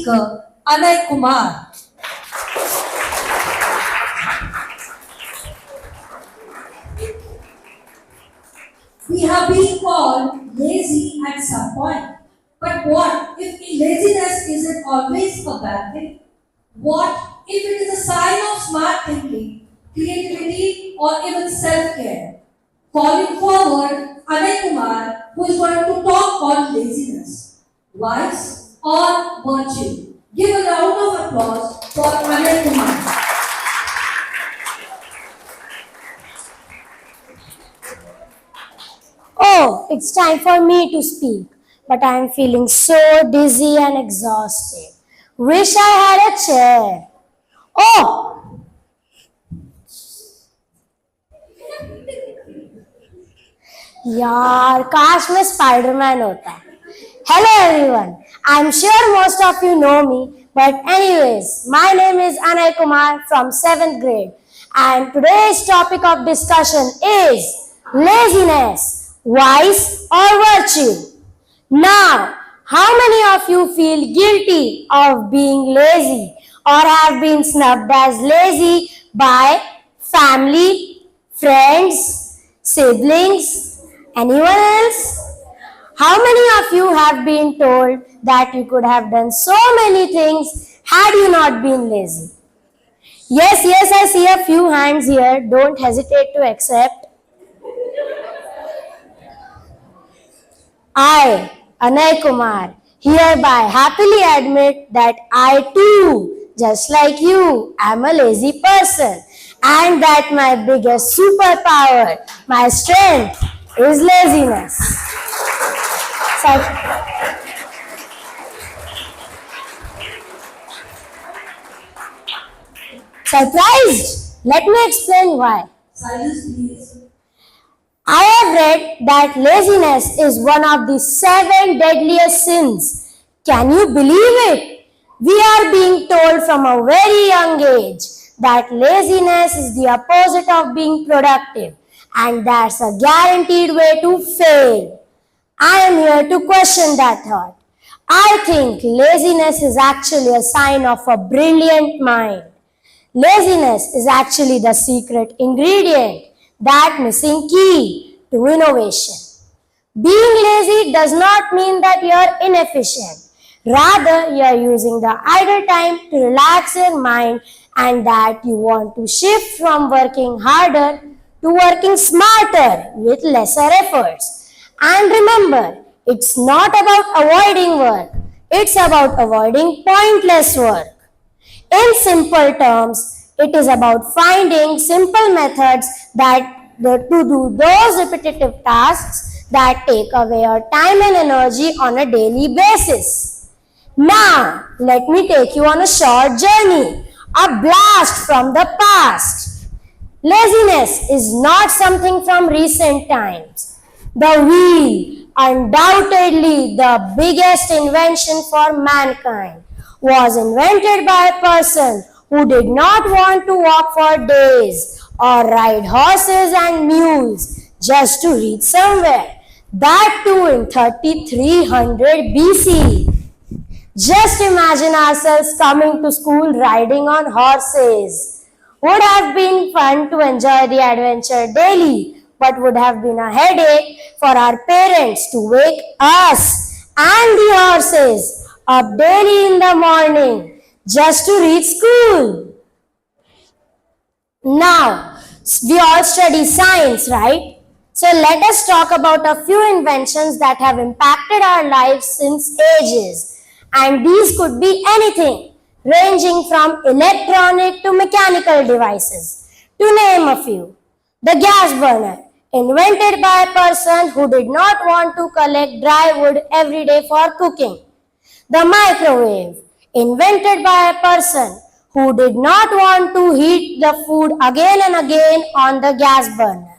speaker, Anay Kumar. We have been called lazy at some point. But what if laziness isn't always a bad thing? What if it is a sign of smart thinking, creativity, or even self care? Calling forward Anay Kumar, who is going to talk on laziness, vice, or virtue. Give a round of applause for Anay Kumar. Oh, it's time for me to speak, but I am feeling so dizzy and exhausted. Wish I had a chair. Oh, यार काश मैं Spiderman होता. Hello everyone. I'm sure most of you know me, but anyways, my name is Anay Kumar from 7th grade, and today's topic of discussion is laziness, vice or virtue. Now, how many of you feel guilty of being lazy or have been snubbed as lazy by family, friends, siblings, anyone else? How many of you have been told that you could have done so many things had you not been lazy? Yes, I see a few hands here. Don't hesitate to accept. I, Anay Kumar, hereby happily admit that I too, just like you, am a lazy person, and that my biggest superpower, my strength, is laziness. Surprised? Let me explain why. Silence, please. I have read that laziness is one of the 7 deadliest sins. Can you believe it? We are being told from a very young age that laziness is the opposite of being productive, and that's a guaranteed way to fail. I am here to question that thought. I think laziness is actually a sign of a brilliant mind. Laziness is actually the secret ingredient, that missing key to innovation. Being lazy does not mean that you are inefficient. Rather, you are using the idle time to relax your mind, and that you want to shift from working harder to working smarter with lesser efforts. And remember, it's not about avoiding work, it's about avoiding pointless work. In simple terms, it is about finding simple methods to do those repetitive tasks that take away your time and energy on a daily basis. Now, let me take you on a short journey, a blast from the past. Laziness is not something from recent times. The wheel, undoubtedly the biggest invention for mankind, was invented by a person who did not want to walk for days or ride horses and mules just to reach somewhere. That too in 3300 BC. Just imagine ourselves coming to school riding on horses. Would have been fun to enjoy the adventure daily, but would have been a headache for our parents to wake us and the horses up daily in the morning just to reach school. Now, we all study science, right? So let us talk about a few inventions that have impacted our lives since ages. And these could be anything, ranging from electronic to mechanical devices. To name a few, the gas burner, invented by a person who did not want to collect dry wood every day for cooking. The microwave, invented by a person who did not want to heat the food again and again on the gas burner.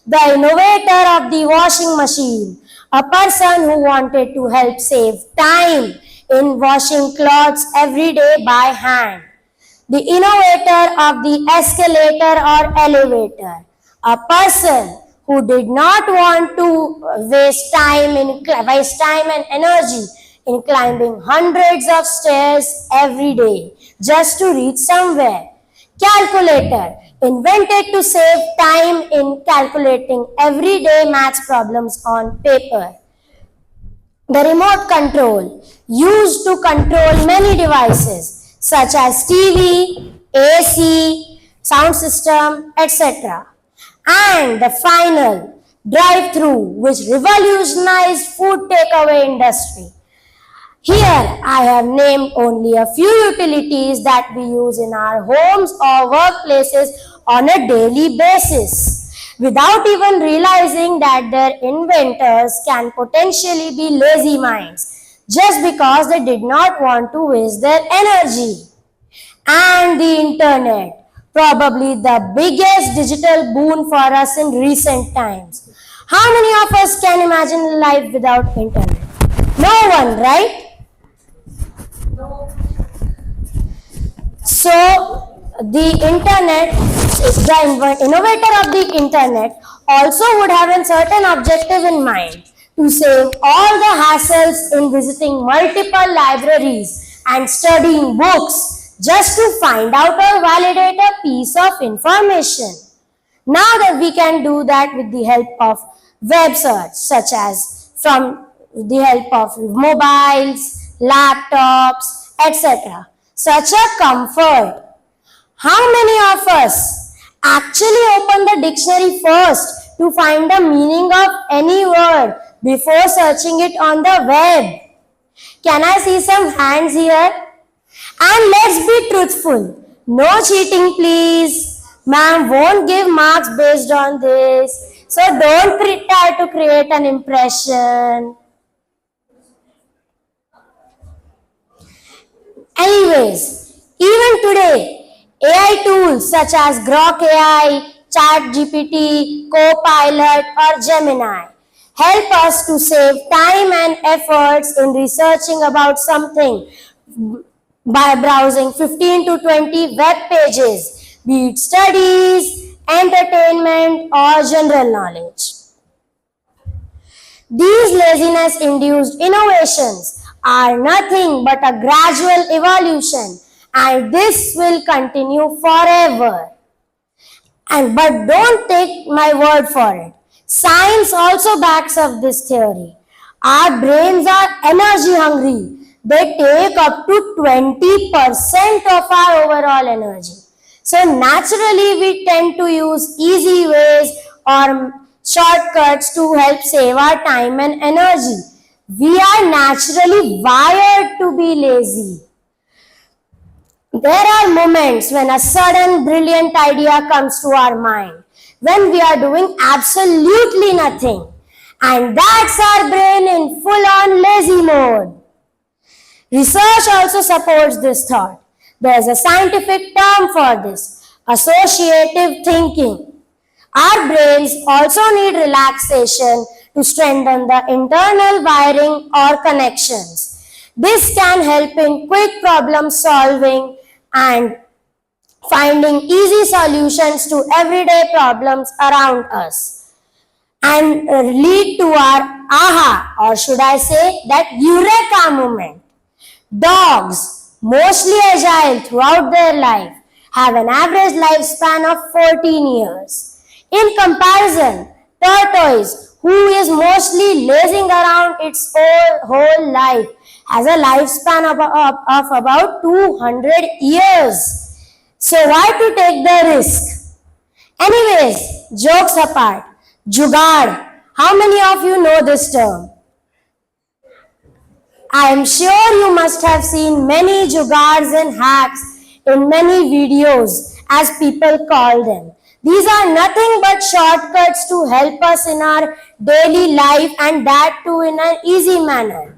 The innovator of the washing machine, a person who wanted to help save time in washing clothes every day by hand. The innovator of the escalator or elevator, a person who did not want to waste time and energy in climbing hundreds of stairs every day just to reach somewhere. Calculator, invented to save time in calculating everyday maths problems on paper. The remote control, used to control many devices such as TV, AC, sound system, etc. And the final, drive-through, which revolutionized food takeaway industry. Here I have named only a few utilities that we use in our homes or workplaces on a daily basis without even realizing that their inventors can potentially be lazy minds just because they did not want to waste their energy. And the internet, probably the biggest digital boon for us in recent times. How many of us can imagine life without internet? No one, right? So, the internet, the innovator of the internet also would have a certain objective in mind to save all the hassles in visiting multiple libraries and studying books just to find out or validate a piece of information. Now that we can do that with the help of web search, such as from the help of mobiles, laptops, etc. Such a comfort. How many of us actually open the dictionary first to find the meaning of any word before searching it on the web? Can I see some hands here? And let's be truthful. No cheating, please. Ma'am won't give marks based on this. So don't try to create an impression. Anyways, even today, AI tools such as Grok AI, ChatGPT, Copilot, or Gemini help us to save time and efforts in researching about something by browsing 15 to 20 web pages, be it studies, entertainment, or general knowledge. These laziness-induced innovations are nothing but a gradual evolution, and this will continue forever. But don't take my word for it. Science also backs up this theory. Our brains are energy hungry. They take up to 20% of our overall energy. So naturally we tend to use easy ways or shortcuts to help save our time and energy. We are naturally wired to be lazy. There are moments when a sudden brilliant idea comes to our mind, when we are doing absolutely nothing. And that's our brain in full-on lazy mode. Research also supports this thought. There is a scientific term for this, associative thinking. Our brains also need relaxation to strengthen the internal wiring or connections. This can help in quick problem solving and finding easy solutions to everyday problems around us and lead to our aha, or should I say that eureka moment. Dogs, mostly agile throughout their life, have an average lifespan of 14 years. In comparison, tortoise, who is mostly lazing around its whole life, has a lifespan of about 200 years. So why to take the risk? Anyways, jokes apart, jugaad. How many of you know this term? I am sure you must have seen many jugaads and hacks in many videos, as people call them. These are nothing but shortcuts to help us in our daily life, and that too in an easy manner.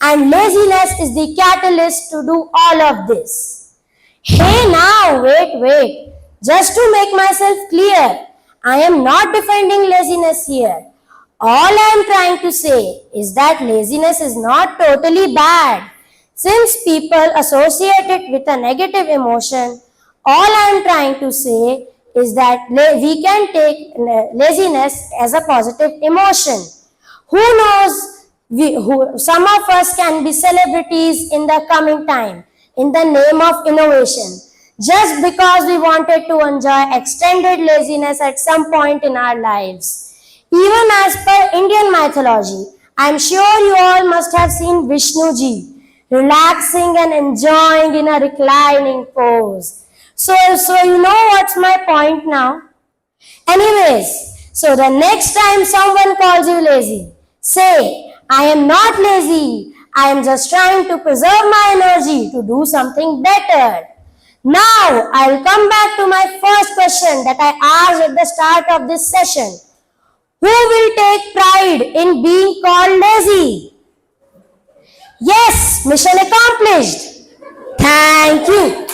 And laziness is the catalyst to do all of this. Hey now, wait. Just to make myself clear, I am not defending laziness here. All I am trying to say is that laziness is not totally bad. Since people associate it with a negative emotion, all I am trying to say is that we can take laziness as a positive emotion. Who knows, Some of us can be celebrities in the coming time in the name of innovation, just because we wanted to enjoy extended laziness at some point in our lives. Even as per Indian mythology, I am sure you all must have seen Vishnu ji relaxing and enjoying in a reclining pose. So you know what's my point now? Anyways, so the next time someone calls you lazy, say, I am not lazy. I am just trying to preserve my energy to do something better. Now, I will come back to my first question that I asked at the start of this session. Who will take pride in being called lazy? Yes, mission accomplished. Thank you.